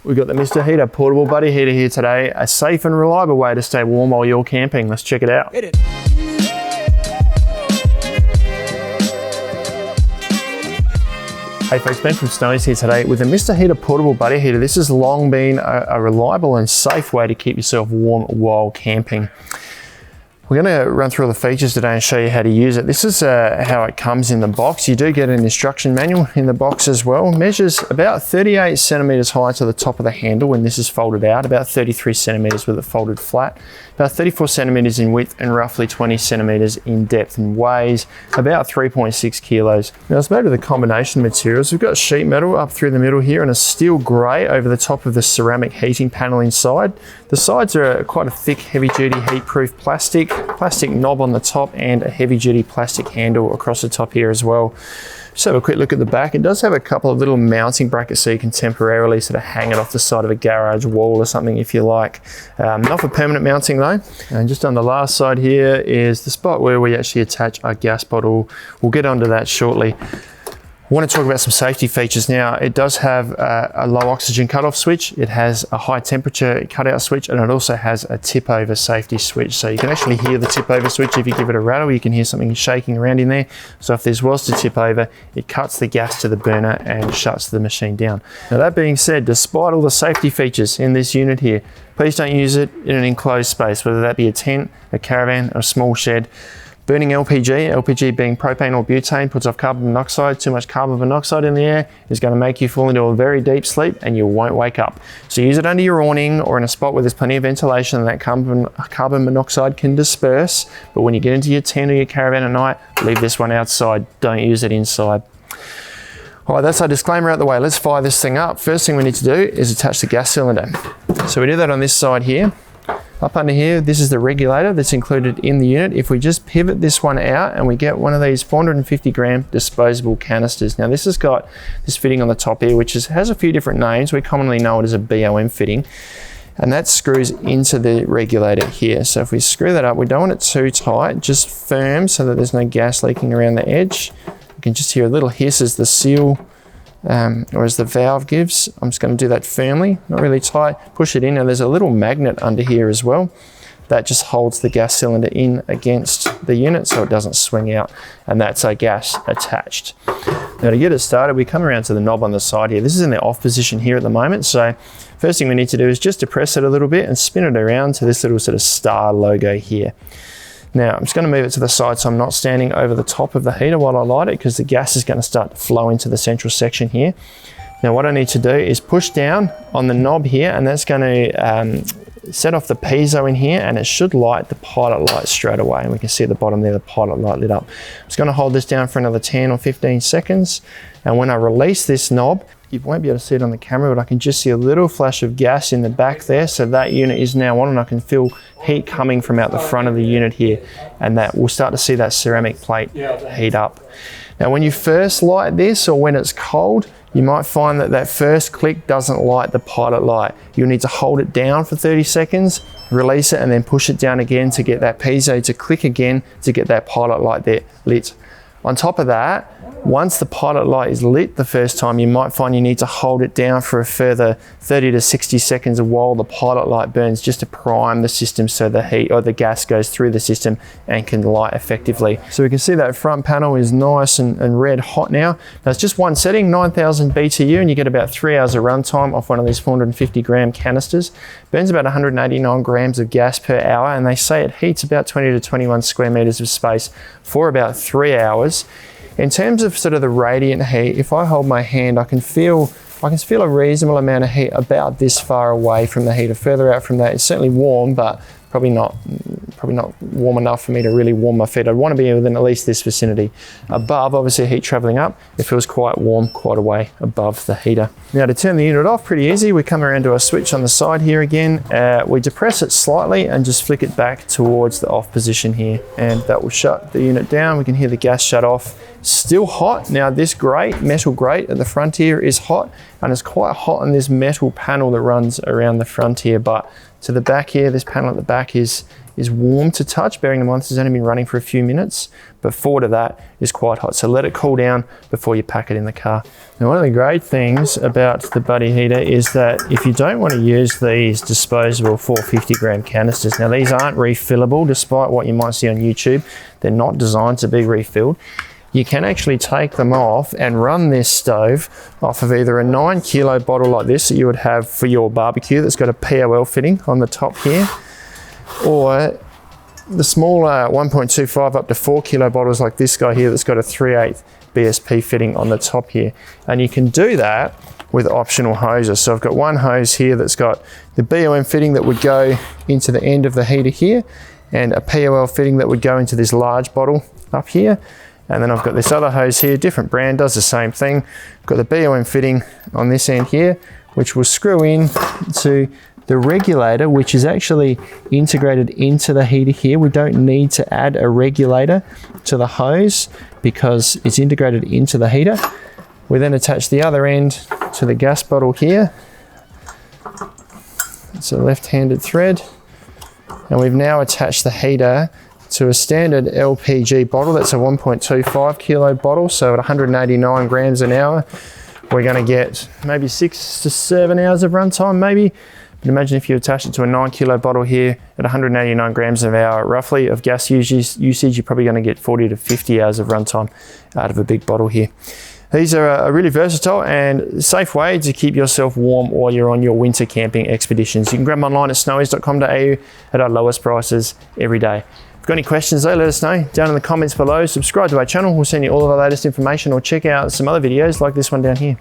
We've got the Mr. Heater portable buddy heater here today, a safe and reliable way to stay warm while you're camping. Let's check it out. Hit it. Hey folks, Ben from Snowy's here today with the Mr. Heater portable buddy heater. This has long been a reliable and safe way to keep yourself warm while camping. We're going to run through all the features today and show you how to use it. This is how it comes in the box. You do get an instruction manual in the box as well. Measures about 38 centimeters high to the top of the handle when this is folded out, about 33 centimeters with it folded flat, about 34 centimeters in width and roughly 20 centimeters in depth, and weighs about 3.6 kilos. Now it's made with a combination of materials. We've got sheet metal up through the middle here and a steel grey over the top of the ceramic heating panel inside. The sides are quite a thick, heavy-duty, heat-proof plastic knob on the top, and a heavy-duty plastic handle across the top here as well. Just have a quick look at the back. It does have a couple of little mounting brackets so you can temporarily sort of hang it off the side of a garage wall or something if you like. Not for permanent mounting though. And just on the last side here is the spot where we actually attach our gas bottle. We'll get onto that shortly. I want to talk about some safety features now. It does have a low oxygen cutoff switch. It has a high temperature cutout switch, and it also has a tip over safety switch. So you can actually hear the tip over switch. If you give it a rattle, you can hear something shaking around in there. So if this was to tip over, it cuts the gas to the burner and shuts the machine down. Now that being said, despite all the safety features in this unit here, please don't use it in an enclosed space, whether that be a tent, a caravan, or a small shed. Burning LPG being propane or butane, puts off carbon monoxide. Too much carbon monoxide in the air is going to make you fall into a very deep sleep and you won't wake up. So use it under your awning or in a spot where there's plenty of ventilation and that carbon monoxide can disperse. But when you get into your tent or your caravan at night, leave this one outside. Don't use it inside. All right, that's our disclaimer out the way. Let's fire this thing up. First thing we need to do is attach the gas cylinder. So we do that on this side here. Up under here, this is the regulator that's included in the unit. If we just pivot this one out and we get one of these 450 gram disposable canisters. Now this has got this fitting on the top here, which has a few different names. We commonly know it as a BOM fitting. And that screws into the regulator here. So if we screw that up, we don't want it too tight, just firm so that there's no gas leaking around the edge. You can just hear a little hiss as the seal or as the valve gives. I'm just going to do that firmly, not really tight. Push it in, and there's a little magnet under here as well that just holds the gas cylinder in against the unit so it doesn't swing out, and that's our gas attached. Now to get it started, we come around to the knob on the side here. This is in the off position here at the moment, so first thing we need to do is just depress it a little bit and spin it around to this little sort of star logo here. Now, I'm just going to move it to the side so I'm not standing over the top of the heater while I light it, because the gas is going to start to flow into the central section here. Now, what I need to do is push down on the knob here, and that's going to set off the piezo in here, and it should light the pilot light straight away. And we can see at the bottom there, the pilot light lit up. I'm just going to hold this down for another 10 or 15 seconds. And when I release this knob, you won't be able to see it on the camera, but I can just see a little flash of gas in the back there. So that unit is now on, and I can feel heat coming from out the front of the unit here. And that we'll start to see that ceramic plate heat up. Now, when you first light this, or when it's cold, you might find that that first click doesn't light the pilot light. You'll need to hold it down for 30 seconds, release it, and then push it down again to get that piezo to click again to get that pilot light there lit. On top of that, once the pilot light is lit the first time, you might find you need to hold it down for a further 30 to 60 seconds while the pilot light burns, just to prime the system so the heat or the gas goes through the system and can light effectively. So we can see that front panel is nice and red hot now. Now it's just one setting, 9,000 BTU, and you get about 3 hours of runtime off one of these 450 gram canisters. Burns about 189 grams of gas per hour, and they say it heats about 20 to 21 square meters of space for about 3 hours. In terms of sort of the radiant heat, if I hold my hand, I can feel a reasonable amount of heat about this far away from the heater. Further out from that, it's certainly warm, but probably not warm enough for me to really warm my feet. I'd want to be within at least this vicinity. Above, obviously heat traveling up, it feels quite warm, quite a way above the heater. Now to turn the unit off, pretty easy. We come around to a switch on the side here again. We depress it slightly and just flick it back towards the off position here, and that will shut the unit down. We can hear the gas shut off. Still hot. Now this grate, metal grate at the front here is hot, and it's quite hot on this metal panel that runs around the front here, but to the back here, this panel at the back is warm to touch, bearing in mind this has only been running for a few minutes, but forward of that is quite hot. So let it cool down before you pack it in the car. Now, one of the great things about the buddy heater is that if you don't want to use these disposable 450 gram canisters, now these aren't refillable, despite what you might see on YouTube. They're not designed to be refilled. You can actually take them off and run this stove off of either a 9 kilo bottle like this that you would have for your barbecue that's got a POL fitting on the top here, or the smaller 1.25 up to 4 kilo bottles like this guy here that's got a 3/8 BSP fitting on the top here. And you can do that with optional hoses. So I've got one hose here that's got the BOM fitting that would go into the end of the heater here, and a POL fitting that would go into this large bottle up here. And then I've got this other hose here, different brand, does the same thing. I've got the BOM fitting on this end here, which will screw in to the regulator, which is actually integrated into the heater here. We don't need to add a regulator to the hose because it's integrated into the heater. We then attach the other end to the gas bottle here. It's a left-handed thread. And we've now attached the heater to a standard LPG bottle. That's a 1.25 kilo bottle. So at 189 grams an hour, we're going to get maybe 6 to 7 hours of runtime maybe. But imagine if you attach it to a 9 kilo bottle here at 189 grams an hour roughly of gas usage, you're probably going to get 40 to 50 hours of runtime out of a big bottle here. These are a really versatile and safe way to keep yourself warm while you're on your winter camping expeditions. You can grab them online at snowies.com.au at our lowest prices every day. If you've got any questions though, let us know down in the comments below. Subscribe to our channel. We'll send you all of our latest information, or check out some other videos like this one down here.